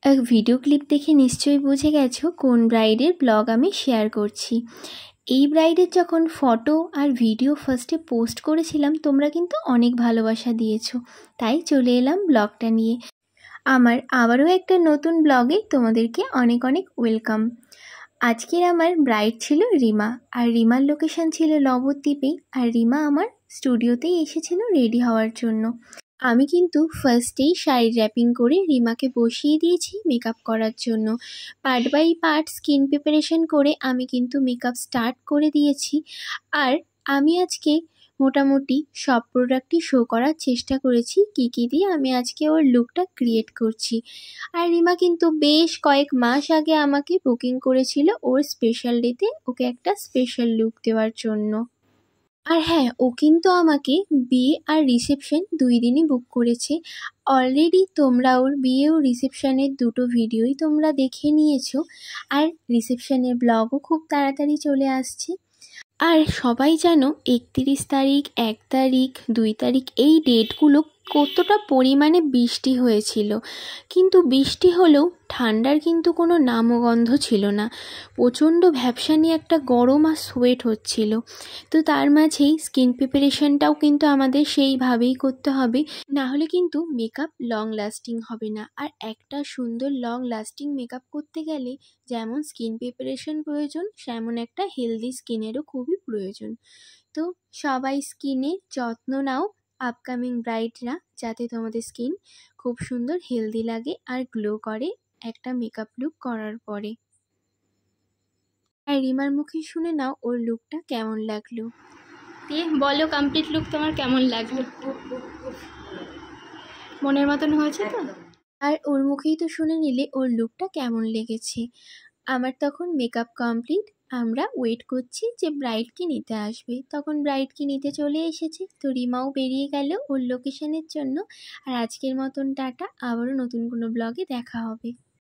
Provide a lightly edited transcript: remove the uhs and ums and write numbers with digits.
এক video clip দেখে নিশ্চয়ই বুঝে গেছো কোন ব্রাইডের ব্লগ আমি শেয়ার করছি। এই ব্রাইডের যখন ফটো আর ভিডিও ফার্স্টে পোস্ট করেছিলাম তোমরা কিন্তু অনেক ভালোবাসা দিয়েছো, তাই চলে এলাম ব্লগটা নিয়ে। আমার আবারও একটা নতুন ব্লগে তোমাদেরকে অনেক অনেক ওয়েলকাম। আজকের আমার ব্রাইড ছিল রিমা, আর রিমার লোকেশন ছিল নবদ্বীপে, আর রিমা আমার স্টুডিওতেই এসেছিল রেডি হওয়ার জন্য। আমি কিন্তু ফার্স্টেই শাড়ি র্যাপিং করে রিমাকে বসিয়ে দিয়েছি মেকআপ করার জন্য। Part by part skin preparation করে আমি কিন্তু মেকআপ স্টার্ট করে দিয়েছি। আর আমি আজকে মোটামুটি সব প্রোডাক্টই শো করার চেষ্টা করেছি কী কী দিয়ে আমি আজকে ওর লুকটা ক্রিয়েট করছি। আর রিমা কিন্তু বেশ কয়েক মাস আগে আমাকে বুকিং করেছিল ওর স্পেশাল ডেতে ওকে একটা স্পেশাল লুক দেওয়ার জন্য। আর হ্যাঁ, ও কিন্তু আমাকে বিয়ে আর রিসেপশন 2 দিনই বুক করেছে। অলরেডি তোমরা ওর বিয়ে ও রিসেপশনের দুটো ভিডিওই তোমরা দেখে নিয়েছো, আর রিসেপশনের ব্লগও খুব তাড়াতাড়ি চলে আসছে। আর সবাই জানো 31 তারিখ, 1 তারিখ, 2 তারিখ এই ডেটগুলো কতটা পরিমাণে বৃষ্টি হয়েছিল, কিন্তু বৃষ্টি হলেও ঠান্ডার কিন্তু কোনো নামগন্ধ ছিল না। প্রচণ্ড ভ্যাপসানি একটা গরম আর সোয়েট হচ্ছিল। তো তার মাঝেই স্কিন প্রিপারেশনটাও কিন্তু আমাদের সেইভাবেই করতে হবে, না হলে কিন্তু মেকআপ লং লাস্টিং হবে না। আর একটা সুন্দর লং লাস্টিং মেকআপ করতে গেলে যেমন স্কিন প্রিপারেশন প্রয়োজন, তেমন একটা হেলদি স্কিনেরও খুবই প্রয়োজন। তো সবাই স্কিনের যত্ন নাও, আপকামিং ব্রাইডরা, যাতে তোমাদের স্কিন খুব সুন্দর হেলদি লাগে আর গ্লো করে একটা মেকআপ লুক করার পরে। আর রিমার মুখে শুনে নাও ওর লুকটা কেমন লাগলো। বলো কমপ্লিট লুক তোমার কেমন লাগলো? মনের মতন হয়েছে তো? আর ওর মুখেই তো শুনে নিলে ওর লুকটা কেমন লেগেছে। আমার তখন মেকআপ কমপ্লিট, আমরা ওয়েট করছি যে ব্রাইডকে নিতে আসবে। তখন ব্রাইডকে নিতে চলে এসেছে, তো রিমাও বেরিয়ে গেল ওর লোকেশনের জন্য। আর আজকের মতন টাটা, আবারও নতুন কোনো ব্লগে দেখা হবে।